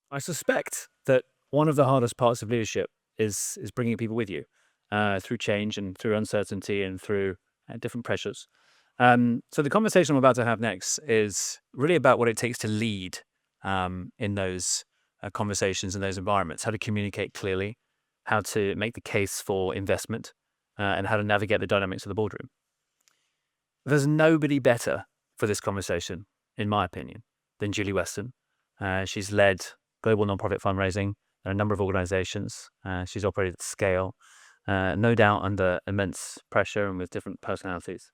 I suspect that one of the hardest parts of leadership is bringing people with you through change and through uncertainty and through different pressures. So the conversation I'm about to have next is really about what it takes to lead in those conversations in those environments, how to communicate clearly, how to make the case for investment, and how to navigate the dynamics of the boardroom. There's nobody better for this conversation, in my opinion, than Julie Weston. She's led global nonprofit fundraising at a number of organizations. She's operated at scale, no doubt under immense pressure and with different personalities.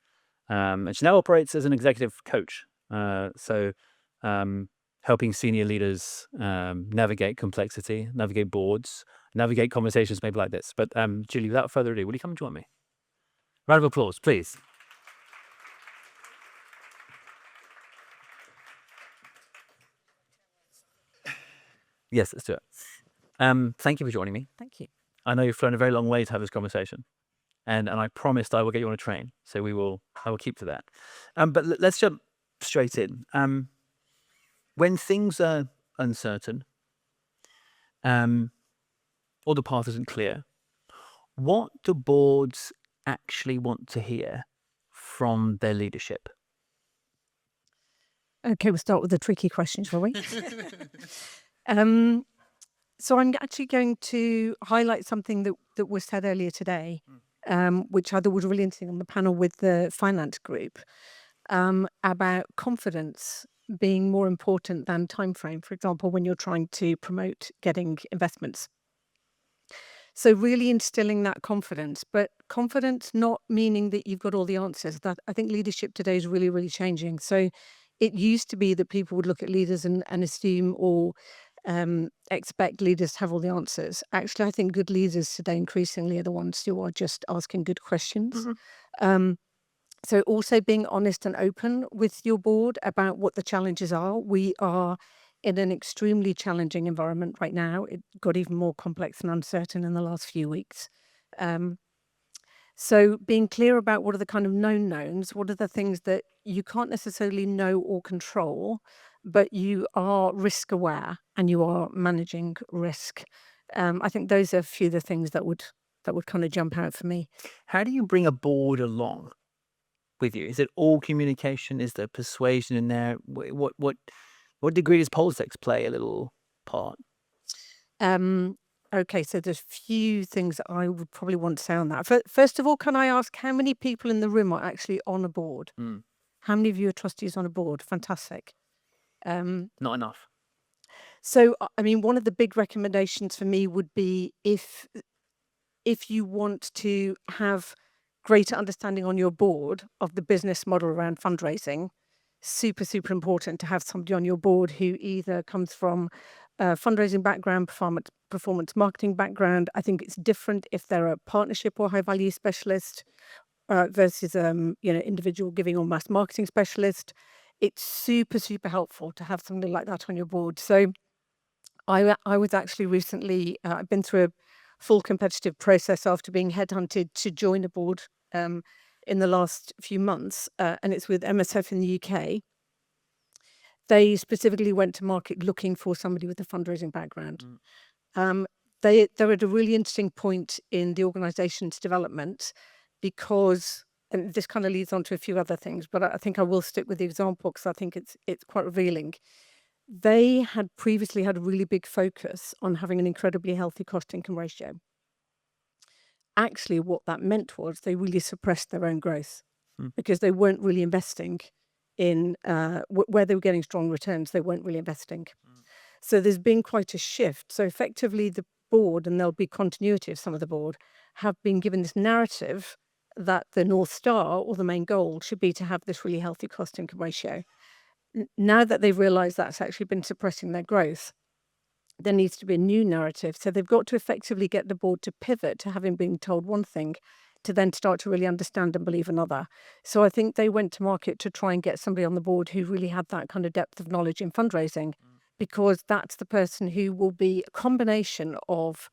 And she now operates as an executive coach. Helping senior leaders navigate complexity, navigate boards, navigate conversations maybe like this. But Julie, without further ado, will you come and join me? Round of applause, please. Yes, let's do it. Thank you for joining me. Thank you. I know you've flown a very long way to have this conversation, and I promised I will get you on a train, so I will keep to that. But let's jump straight in. When things are uncertain, or the path isn't clear, what do boards actually want to hear from their leadership? Okay, we'll start with the tricky question, shall we? So I'm actually going to highlight something that was said earlier today, which I thought was really interesting on the panel with the finance group, about confidence being more important than time frame, for example, when you're trying to promote getting investments. So really instilling that confidence, but confidence not meaning that you've got all the answers. That I think leadership today is really, really changing. So it used to be that people would look at leaders and assume or expect leaders to have all the answers. Actually, I think good leaders today increasingly are the ones who are just asking good questions. So also being honest and open with your board about what the challenges are. We are in an extremely challenging environment right now. It got even more complex and uncertain in the last few weeks. So being clear about what are the kind of known knowns, what are the things that you can't necessarily know or control, but you are risk aware and you are managing risk. I think those are a few of the things that would kind of jump out for me. How do you bring a board along with you? Is it all communication? Is there persuasion in there? What degree does politics play a little part? Okay, so there's a few things that I would probably want to say on that. First of all, can I ask how many people in the room are actually on a board? How many of you are trustees on a board? Fantastic. Not enough. So, I mean, one of the big recommendations for me would be if you want to have greater understanding on your board of the business model around fundraising, super, super important to have somebody on your board who either comes from a fundraising background, performance marketing background. I think it's different if they're a partnership or high value specialist versus individual giving or mass marketing specialist. It's super, super helpful to have something like that on your board. So I was actually recently, I've been through a full competitive process after being headhunted to join a board in the last few months, and it's with MSF in the UK. They specifically went to market looking for somebody with a fundraising background. They're at a really interesting point in the organization's development because, and this kind of leads on to a few other things, but I think I will stick with the example because I think it's quite revealing. They had previously had a really big focus on having an incredibly healthy cost-income ratio. Actually, what that meant was they really suppressed their own growth because they weren't really investing in where they were getting strong returns. They weren't really investing. So there's been quite a shift. So effectively, the board, and there'll be continuity of some of the board, have been given this narrative that the North Star or the main goal should be to have this really healthy cost-income ratio. Now that they've realized that's actually been suppressing their growth, there needs to be a new narrative. So they've got to effectively get the board to pivot to having been told one thing to then start to really understand and believe another. So I think they went to market to try and get somebody on the board who really had that kind of depth of knowledge in fundraising, because that's the person who will be a combination of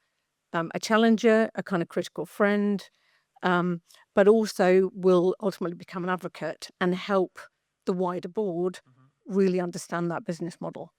a challenger, a kind of critical friend, but also will ultimately become an advocate and help the wider board really understand that business model.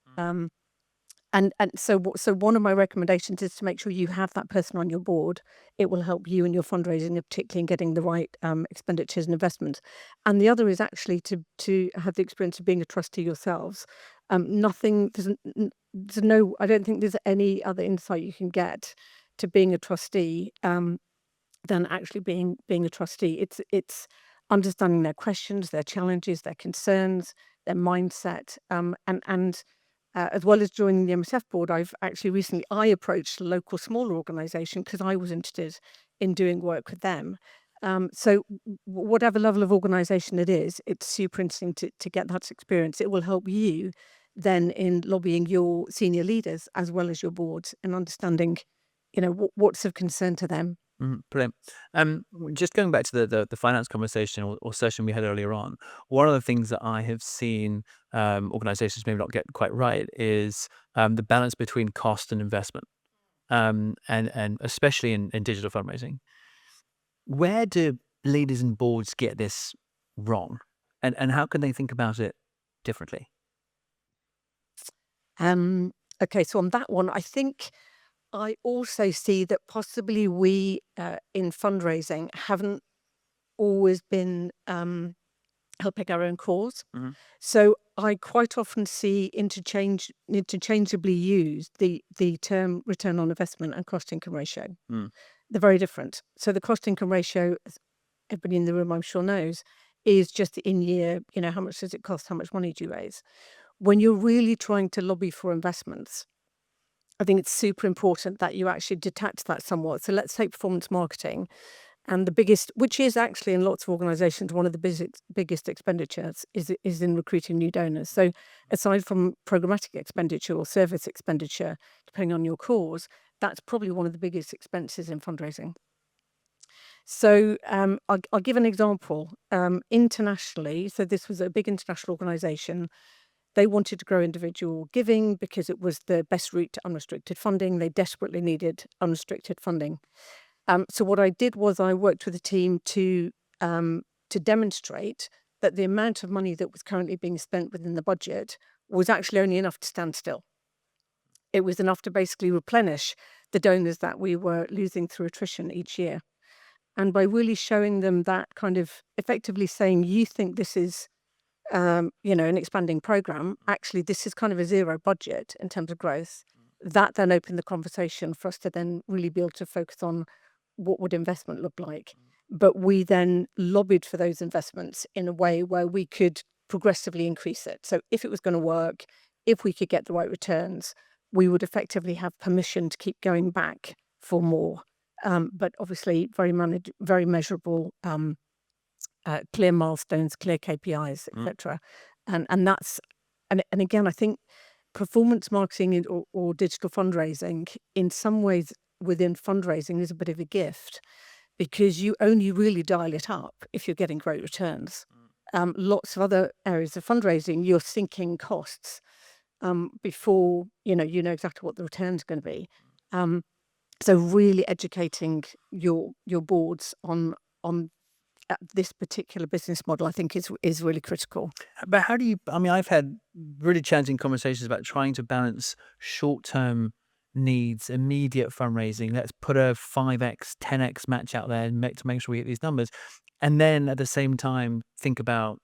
So one of my recommendations is to make sure you have that person on your board. It will help you in your fundraising, particularly in getting the right expenditures and investments. And the other is actually to have the experience of being a trustee yourselves. Nothing, there's no, I don't think there's any other insight you can get to being a trustee than actually being a trustee. It's understanding their questions, their challenges, their concerns, their mindset, and as well as joining the MSF board, I've actually recently approached a local smaller organisation because I was interested in doing work with them. So whatever level of organisation it is, it's super interesting to get that experience. It will help you then in lobbying your senior leaders as well as your boards and understanding, what's of concern to them. Brilliant. Just going back to the finance conversation or session we had earlier on, one of the things that I have seen organizations maybe not get quite right is the balance between cost and investment, and especially in digital fundraising. Where do leaders and boards get this wrong, and how can they think about it differently? Okay, so on that one, I think I also see that possibly we in fundraising haven't always been helping our own cause. Mhm. So I quite often see interchangeably used the term return on investment and cost income ratio. Mm. They're very different. So the cost income ratio, as everybody in the room I'm sure knows, is just in year, how much does it cost? How much money do you raise? When you're really trying to lobby for investments, I think it's super important that you actually detach that somewhat. So let's take performance marketing. And the biggest, which is actually in lots of organizations, one of the biggest expenditures is in recruiting new donors. So aside from programmatic expenditure or service expenditure, depending on your cause, that's probably one of the biggest expenses in fundraising. So I'll give an example. Internationally, so this was a big international organization. They wanted to grow individual giving because it was the best route to unrestricted funding. They desperately needed unrestricted funding. So what I did was I worked with a team to demonstrate that the amount of money that was currently being spent within the budget was actually only enough to stand still. It was enough to basically replenish the donors that we were losing through attrition each year. And by really showing them that kind of effectively saying, you think this is an expanding program, actually this is kind of a zero budget in terms of growth. That then opened the conversation for us to then really be able to focus on what would investment look like. But we then lobbied for those investments in a way where we could progressively increase it. So if it was going to work, if we could get the right returns, we would effectively have permission to keep going back for more. But obviously very measurable, clear milestones, clear KPIs, etc. And that's and again, I think performance marketing or digital fundraising in some ways within fundraising is a bit of a gift because you only really dial it up if you're getting great returns. Lots of other areas of fundraising, you're sinking costs before you know exactly what the return's going to be. So really educating your boards on this particular business model, I think is really critical. But how do you? I mean, I've had really challenging conversations about trying to balance short-term needs, immediate fundraising. Let's put a 5x, 10x match out there and make sure we hit these numbers, and then at the same time think about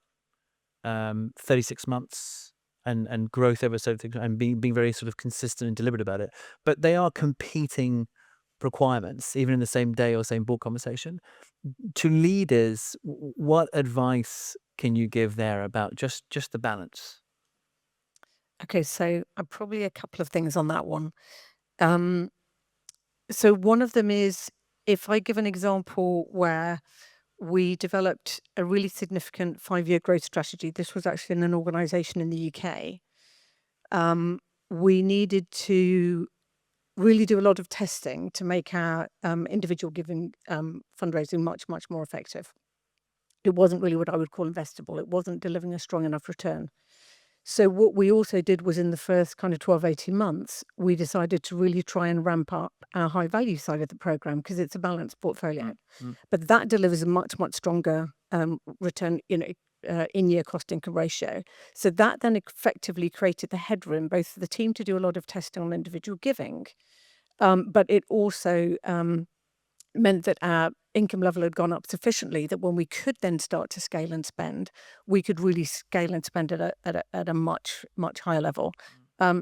36 months and growth over so and being very sort of consistent and deliberate about it. But they are competing requirements, even in the same day or same board conversation. To leaders, what advice can you give there about just the balance? Okay, so probably a couple of things on that one. So one of them is if I give an example where we developed a really significant 5-year growth strategy. This was actually in an organization in the UK. We needed to really do a lot of testing to make our individual giving fundraising much, much more effective. It wasn't really what I would call investable. It wasn't delivering a strong enough return. So what we also did was in the first kind of 12, 18 months, we decided to really try and ramp up our high value side of the program because it's a balanced portfolio. But that delivers a much, much stronger return, in-year cost-income ratio. So that then effectively created the headroom, both for the team to do a lot of testing on individual giving, but it also meant that our income level had gone up sufficiently that when we could then start to scale and spend, we could really scale and spend at a much higher level.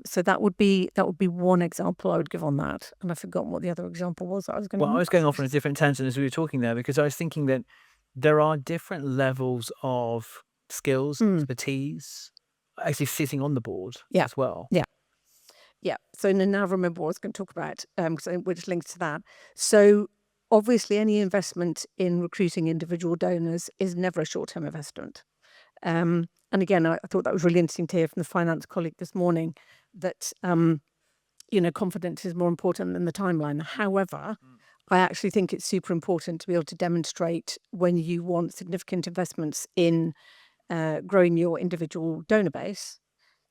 So that would be one example I would give on that. And I've forgotten what the other example was that I was going to. Well, I was going off on a different tangent as we were talking there, because I was thinking that there are different levels of skills, expertise, actually sitting on the board as well. Yeah. So now I remember what I was going to talk about, which links to that. So obviously, any investment in recruiting individual donors is never a short-term investment. And again, I thought that was really interesting to hear from the finance colleague this morning that confidence is more important than the timeline. However, I actually think it's super important to be able to demonstrate when you want significant investments in growing your individual donor base.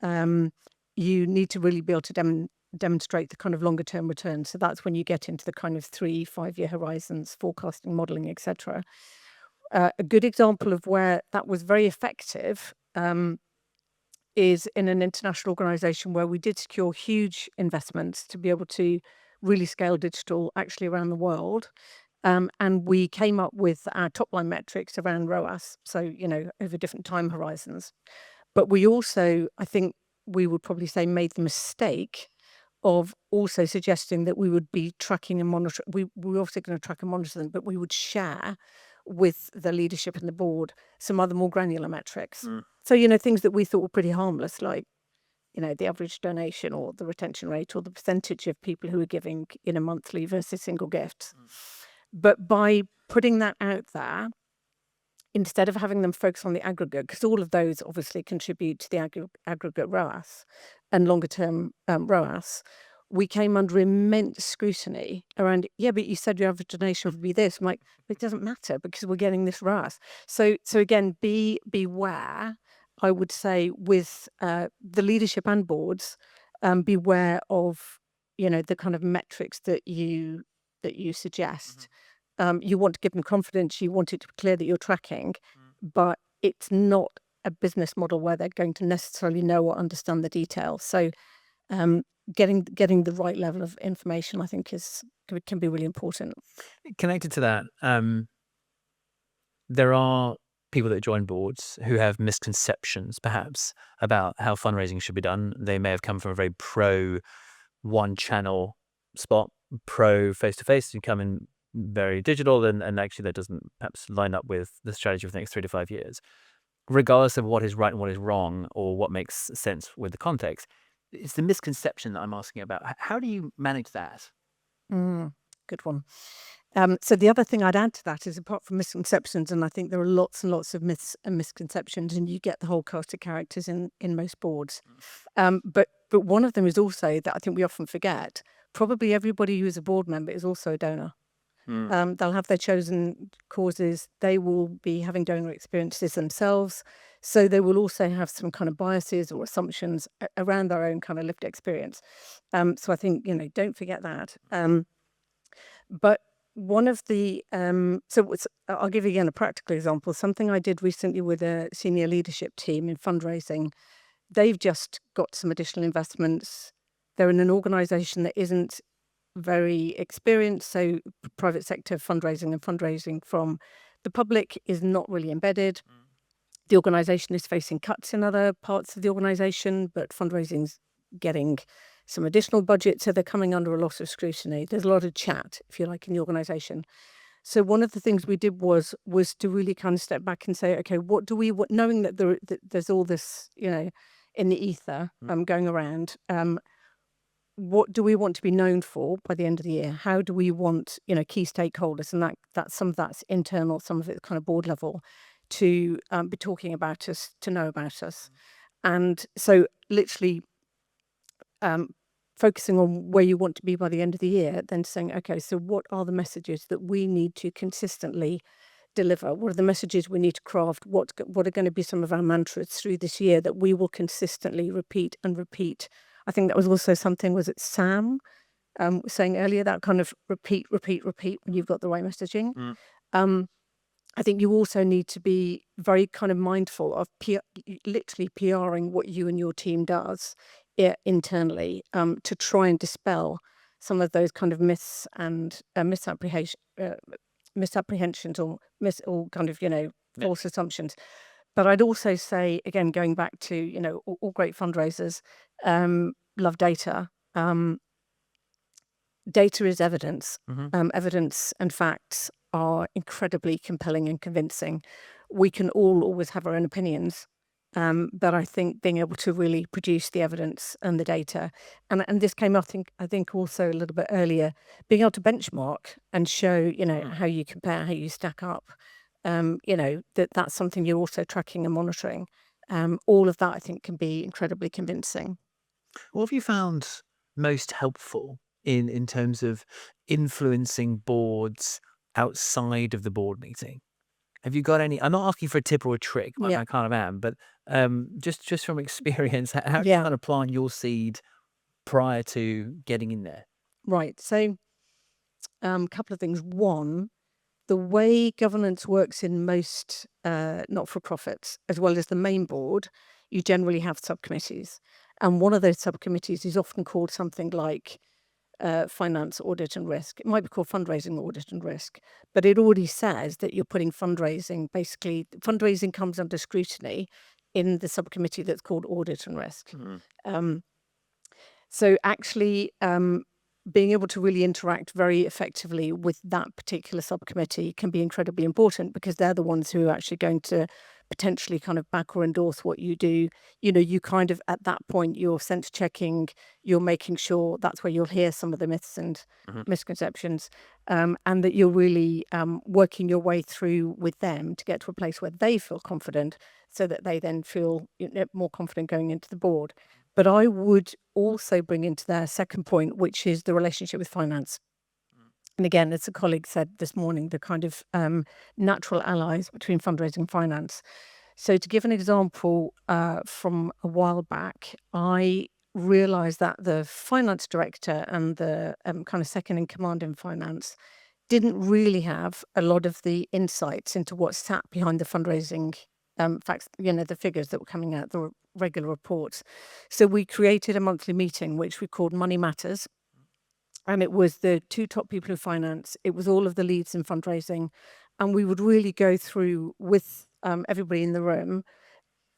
You need to really be able to demonstrate the kind of longer term returns. So that's when you get into the kind of 3-5 year horizons, forecasting, modeling, etc. A good example of where that was very effective is in an international organization where we did secure huge investments to be able to really scale digital actually around the world. And we came up with our top line metrics around ROAS, so, over different time horizons. But we also, I think we would probably say, made the mistake of also suggesting that we would be tracking and monitor. We were also going to track and monitor them, but we would share with the leadership and the board some other more granular metrics. So, things that we thought were pretty harmless, like, the average donation or the retention rate or the percentage of people who are giving in a monthly versus single gifts. But by putting that out there, instead of having them focus on the aggregate, because all of those obviously contribute to the aggregate ROAS and longer term ROAS, we came under immense scrutiny around, but you said your average donation would be this. I'm like, but it doesn't matter because we're getting this ROAS. So again, beware, I would say, with the leadership and boards, beware of, the kind of metrics that you suggest. You want to give them confidence, you want it to be clear that you're tracking, but it's not a business model where they're going to necessarily know or understand the details. So getting the right level of information, I think, can be really important. Connected to that, there are people that join boards who have misconceptions, perhaps, about how fundraising should be done. They may have come from a very pro one channel spot, pro face-to-face, and come in very digital, and actually that doesn't perhaps line up with the strategy for the next 3 to 5 years. Regardless of what is right and what is wrong, or what makes sense with the context, it's the misconception that I'm asking about. How do you manage that? Good one. So the other thing I'd add to that is, apart from misconceptions, and I think there are lots and lots of myths and misconceptions, and you get the whole cast of characters in most boards. But one of them is also that I think we often forget. Probably everybody who is a board member is also a donor. They'll have their chosen causes. They will be having donor experiences themselves. So they will also have some kind of biases or assumptions around their own kind of lived experience. So I think, don't forget that. But one of the, I'll give you again a practical example. Something I did recently with a senior leadership team in fundraising. They've just got some additional investments. They're in an organization that isn't very experienced, so private sector fundraising and fundraising from the public is not really embedded. The organisation is facing cuts in other parts of the organisation, but fundraising's getting some additional budget, so they're coming under a lot of scrutiny. There's a lot of chat, if you like, in the organisation. So one of the things we did was to really kind of step back and say, okay, knowing that there's all this, in the ether going around, what do we want to be known for by the end of the year? How do we want, key stakeholders, and that some of that's internal, some of it's kind of board level, to be talking about us, to know about us. And so literally focusing on where you want to be by the end of the year, then saying, okay, so what are the messages that we need to consistently deliver? What are the messages we need to craft? What are going to be some of our mantras through this year that we will consistently repeat and repeat? I think that was also something, was it Sam saying earlier, that kind of repeat when you've got the right messaging. I think you also need to be very kind of mindful of literally PRing what you and your team does internally, to try and dispel some of those kind of myths and misapprehensions or kind of, Yeah. false assumptions. But I'd also say, again, going back to, all great fundraisers love data. Data is evidence. hmm Evidence and facts are incredibly compelling and convincing. We can all always have our own opinions, but I think being able to really produce the evidence and the data, and this came, I think also a little bit earlier, being able to benchmark and show, how you compare, how you stack up, that's something you're also tracking and monitoring. All of that, I think, can be incredibly convincing. What have you found most helpful in terms of influencing boards outside of the board meeting? Have you got any? I'm not asking for a tip or a trick. Yeah, I kind of am, but just from experience, how do you yeah, kind of plant your seed prior to getting in there? right. So, a couple of things. One, the way governance works in most not-for-profits, as well as the main board, you generally have subcommittees. And one of those subcommittees is often called something like finance, audit and risk. It might be called fundraising, audit and risk, but it already says that you're putting fundraising, basically, fundraising comes under scrutiny in the subcommittee that's called audit and risk. Mhm. Um, so actually, being able to really interact very effectively with that particular subcommittee can be incredibly important, because they're the ones who are actually going to potentially kind of back or endorse what you do. You kind of, at that point, you're sense checking, you're making sure that's where you'll hear some of the myths and Mhm. misconceptions, and that you're really working your way through with them to get to a place where they feel confident, so that they then feel more confident going into the board. But I would also bring into their second point, which is the relationship with finance. And again, as a colleague said this morning, the kind of natural allies between fundraising and finance. So, to give an example from a while back, I realised that the finance director and the kind of second in command in finance didn't really have a lot of the insights into what sat behind the fundraising facts, the figures that were coming out, the regular reports. So we created a monthly meeting, which we called Money Matters. And it was the two top people in finance. It was all of the leads in fundraising. And we would really go through with everybody in the room,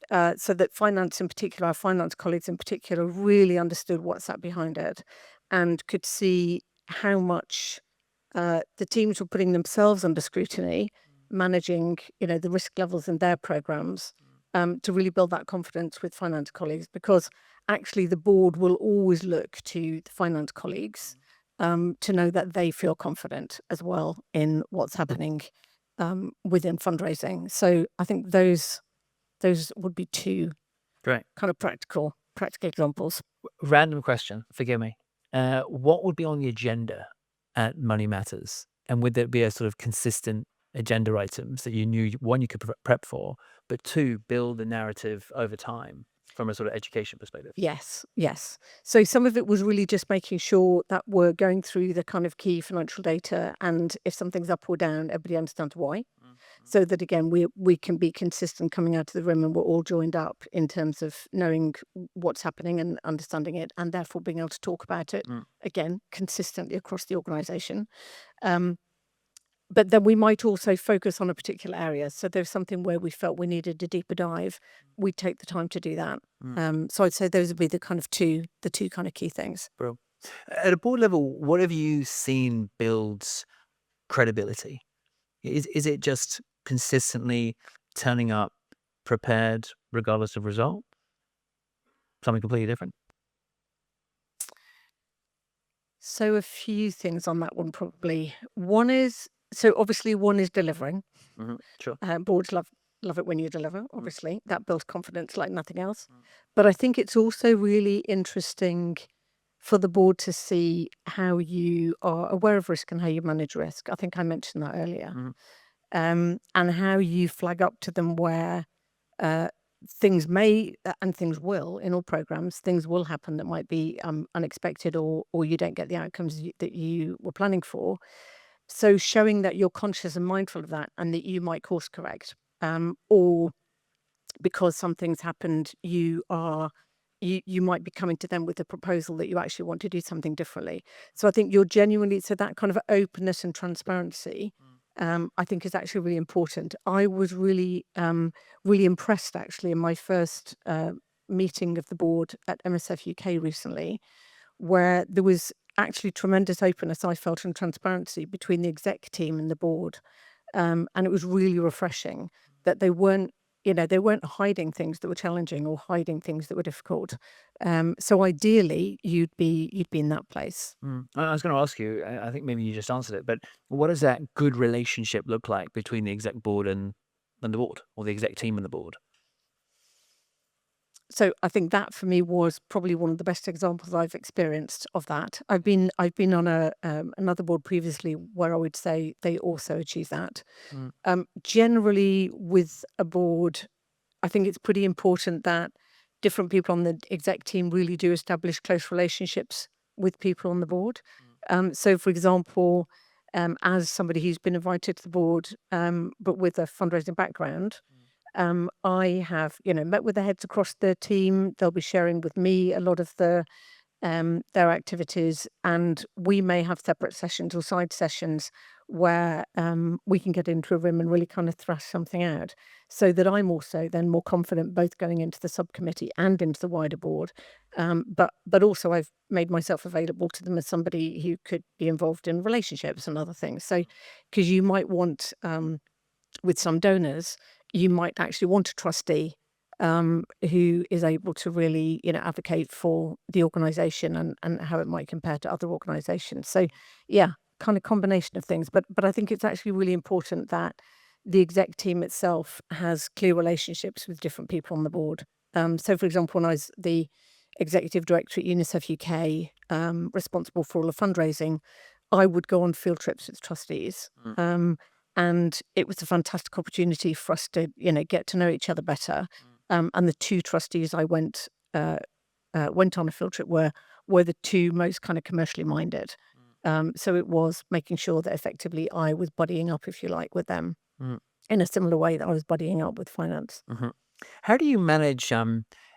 so that finance in particular, our finance colleagues in particular, really understood what sat behind it and could see how much the teams were putting themselves under scrutiny, managing, the risk levels in their programs, to really build that confidence with finance colleagues, because actually the board will always look to the finance colleagues to know that they feel confident as well in what's happening within fundraising. So I think those would be two Great. kind of practical examples. Random question, forgive me. What would be on the agenda at Money Matters? And would there be a sort of consistent agenda items that you knew, one, you could prep for, but two, build the narrative over time from a sort of education perspective? Yes, yes. So some of it was really just making sure that we're going through the kind of key financial data, and if something's up or down, everybody understands why. So that again, we can be consistent coming out of the room, and we're all joined up in terms of knowing what's happening and understanding it, and therefore being able to talk about it Mm. again consistently across the organisation. But then we might also focus on a particular area. So there's something where we felt we needed a deeper dive, we'd take the time to do that. So I'd say those would be the two kind of key things. Bro. At a board level, what have you seen builds credibility? Is it just consistently turning up prepared regardless of result? Something completely different? So a few things on that one probably. One is, so obviously one is delivering. Sure. Boards love it when you deliver. Mm. Obviously, that builds confidence like nothing else. Mm. But I think it's also really interesting for the board to see how you are aware of risk and how you manage risk. I think I mentioned that earlier. Mhm. And how you flag up to them where uh, things may and things will, in all programs, things will happen that might be unexpected, or you don't get the outcomes that you were planning for. So showing that you're conscious and mindful of that, and that you might course correct, or because something's happened, you might be coming to them with a proposal that you actually want to do something differently. So I think you're genuinely, so that kind of openness and transparency, I think is actually really important. I was really, really impressed actually in my first meeting of the board at MSF UK recently, where there was actually tremendous openness, I felt, and transparency between the exec team and the board. And it was really refreshing that they weren't, they weren't hiding things that were challenging or hiding things that were difficult. So ideally, you'd be in that place. I was going to ask you, I think maybe you just answered it, but what does that good relationship look like between the exec board and the board, or the exec team and the board? So I think that for me was probably one of the best examples I've experienced of that. I've been on another board previously where I would say they also achieve that. Generally, with a board, I think it's pretty important that different people on the exec team really do establish close relationships with people on the board. So, for example, as somebody who's been invited to the board, but with a fundraising background, I have, met with the heads across the team. They'll be sharing with me a lot of their activities, and we may have separate sessions or side sessions where we can get into a room and really kind of thrash something out, so that I'm also then more confident both going into the subcommittee and into the wider board. But also I've made myself available to them as somebody who could be involved in relationships and other things. So, because you might want, with some donors, you might actually want a trustee who is able to really, advocate for the organisation and how it might compare to other organisations. So, yeah, kind of combination of things. But I think it's actually really important that the exec team itself has clear relationships with different people on the board. So, for example, when I was the executive director at UNICEF UK, responsible for all of fundraising, I would go on field trips with trustees. And it was a fantastic opportunity for us to, get to know each other better. And the two trustees I went on a field trip were the two most kind of commercially minded. So it was making sure that effectively I was buddying up, if you like, with them in a similar way that I was buddying up with finance. How do you manage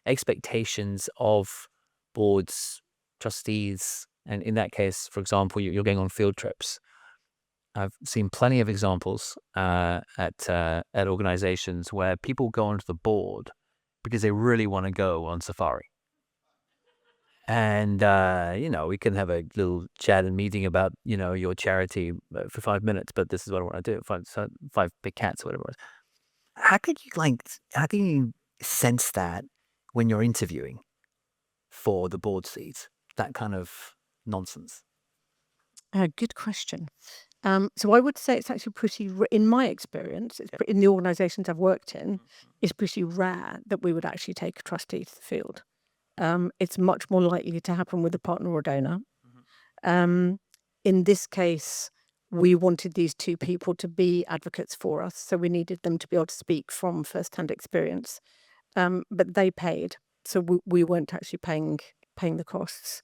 expectations of boards, trustees, and in that case, for example, you're going on field trips? I've seen plenty of examples at organizations where people go onto the board because they really want to go on safari. And, we can have a little chat and meeting about, your charity for 5 minutes, but this is what I want to do. Five big cats, or whatever it was. How can you sense that when you're interviewing for the board seat, that kind of nonsense? Good question. So I would say it's actually in my experience, in the organisations I've worked in, it's pretty rare that we would actually take a trustee to the field. It's much more likely to happen with a partner or donor. In this case, we wanted these two people to be advocates for us, so we needed them to be able to speak from first-hand experience. But they paid, so we weren't actually paying the costs.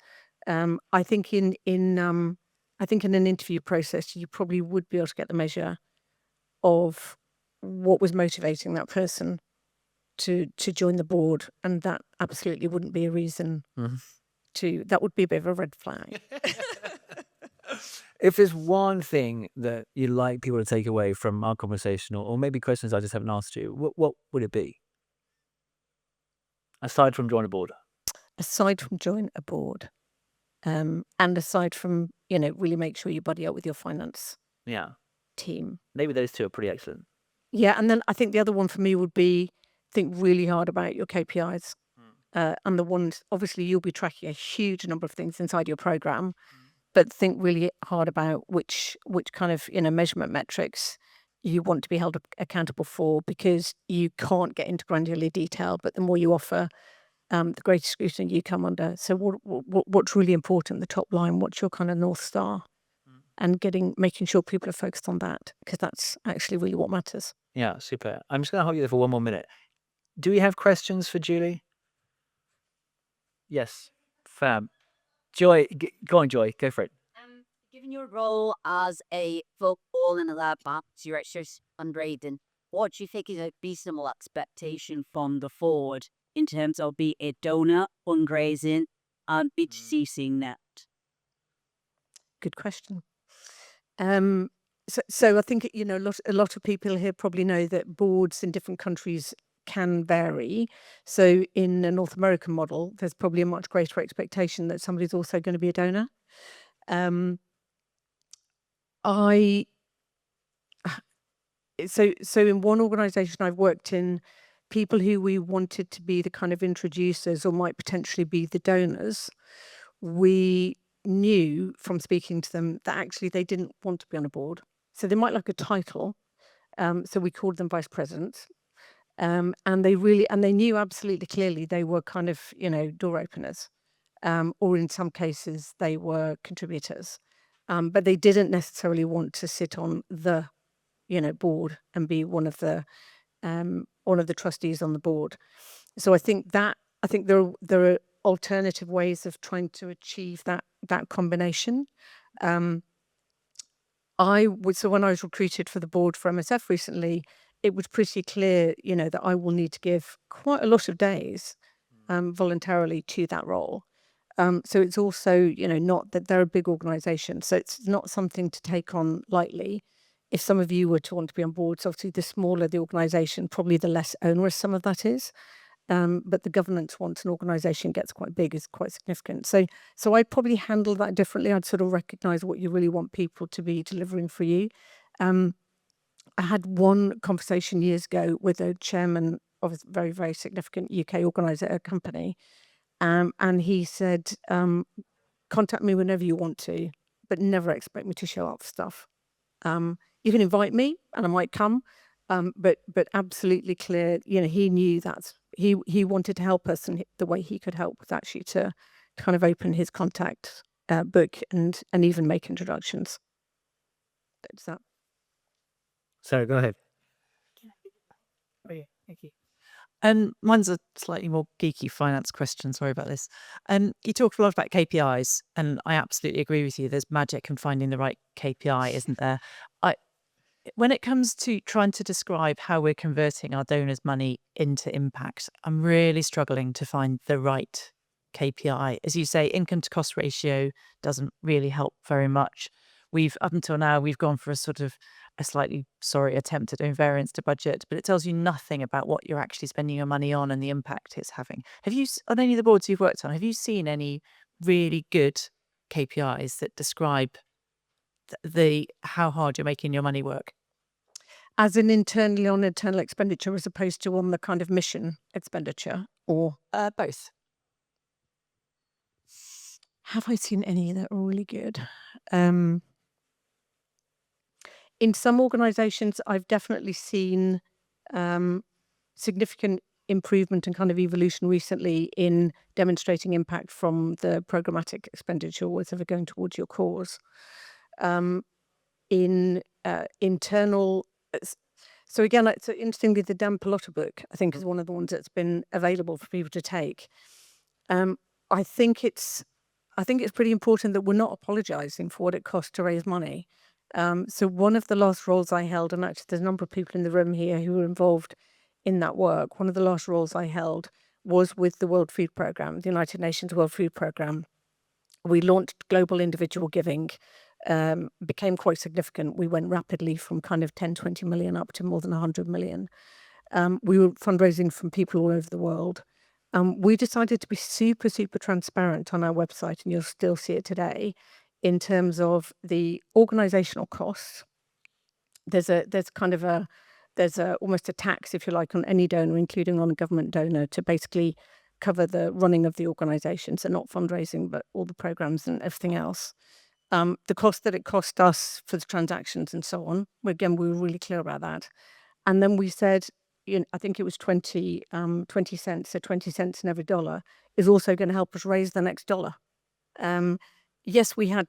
I think in an interview process, you probably would be able to get the measure of what was motivating that person to join the board, and that absolutely wouldn't be a reason that would be a bit of a red flag. If there's one thing that you'd like people to take away from our conversation, or maybe questions I just haven't asked you, what would it be? Aside from join a board. Aside from join a board, and aside from, really make sure you buddy up with your finance Yeah. team. Maybe those two are pretty excellent. Yeah, and then I think the other one for me would be think really hard about your KPIs. And the ones, obviously, you'll be tracking a huge number of things inside your program, but think really hard about which kind of measurement metrics you want to be held accountable for, because you can't get into granular detail, but the more you offer, the greater scrutiny you come under. So what's really important, the top line, what's your kind of North Star? And making sure people are focused on that, because that's actually really what matters. Yeah, super. I'm just going to hold you there for one more minute. Do we have questions for Julie? Yes. Fab. Joy, go on, Joy. Go for it. given your role as a focal and a lab director fundraising, what do you think is a reasonable expectation from the board in terms of being a donor, fundraising, and receiving that? Good question. So I think, a lot of people here probably know that boards in different countries can vary. So in a North American model, there's probably a much greater expectation that somebody's also going to be a donor. Um, I so in one organization I've worked in, people who we wanted to be the kind of introducers or might potentially be the donors, we knew from speaking to them that actually they didn't want to be on a board. So they might like a title. So we called them vice presidents. And they knew absolutely clearly they were kind of, door openers. Or in some cases they were contributors. But they didn't necessarily want to sit on the, board and be one of the trustees on the board. So I think there are alternative ways of trying to achieve that combination. So when I was recruited for the board for MSF recently, it was pretty clear, that I will need to give quite a lot of days voluntarily to that role. So it's also, not that they're a big organisation, so it's not something to take on lightly. If some of you were to want to be on boards, obviously the smaller the organisation, probably the less onerous some of that is. But the governance once an organisation gets quite big is quite significant. So I'd probably handle that differently. I'd sort of recognise what you really want people to be delivering for you. I had one conversation years ago with a chairman of a very, very significant UK organiser company. And he said, contact me whenever you want to, but never expect me to show up for stuff. You can invite me and I might come, but absolutely clear, he knew that he wanted to help us, and the way he could help was actually to kind of open his contact book and even make introductions. Does that? So go ahead. Oh, yeah, thank you. Mine's a slightly more geeky finance question. Sorry about this. You talk a lot about KPIs, and I absolutely agree with you. There's magic in finding the right KPI, isn't there? When it comes to trying to describe how we're converting our donors' money into impact, I'm really struggling to find the right KPI. As you say, income to cost ratio doesn't really help very much. Up until now, we've gone for a sort of a slightly attempt at doing variance to budget, but it tells you nothing about what you're actually spending your money on and the impact it's having. On any of the boards you've worked on, have you seen any really good KPIs that describe how hard you're making your money work? As in internally on internal expenditure as opposed to on the kind of mission expenditure, or Both. have I seen any that are really good? In some organisations, I've definitely seen significant improvement and kind of evolution recently in demonstrating impact from the programmatic expenditure, whatever going towards your cause. In internal, so again, so interestingly, the Dan Pallotta book, I think, is one of the ones that's been available for people to take. I think it's pretty important that we're not apologising for what it costs to raise money. So one of the last roles I held, and actually there's a number of people in the room here who were involved in that work. One of the last roles I held was with the World Food Programme, the United Nations World Food Programme. We launched global individual giving, became quite significant. We went rapidly from kind of 10, 20 million up to more than 100 million. We were fundraising from people all over the world. We decided to be super, super transparent on our website, and you'll still see it today, in terms of the organizational costs. There's almost a tax, if you like, on any donor, including on a government donor, to basically cover the running of the organization. So not fundraising, but all the programs and everything else. The cost that it cost us for the transactions and so on. Again, we were really clear about that. And then we said, I think it was 20 cents, so 20 cents in every dollar is also going to help us raise the next dollar. Yes, we had,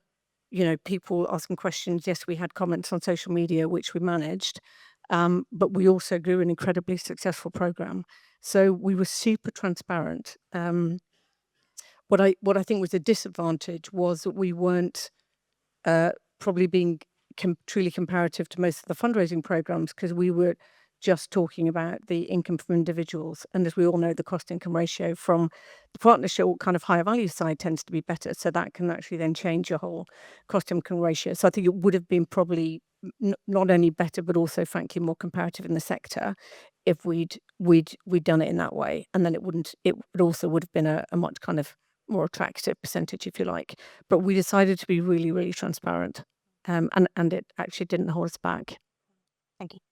people asking questions. Yes, we had comments on social media, which we managed. But we also grew an incredibly successful program. So we were super transparent. What I think was a disadvantage was that we weren't probably been truly comparative to most of the fundraising programs, because we were just talking about the income from individuals. And as we all know, the cost income ratio from the partnership kind of higher value side tends to be better. So that can actually then change your whole cost income ratio. So I think it would have been probably not only better, but also frankly more comparative in the sector if we'd done it in that way. And then it also would have been a much kind of more attractive percentage, if you like. But we decided to be really, really transparent. And it actually didn't hold us back. Thank you.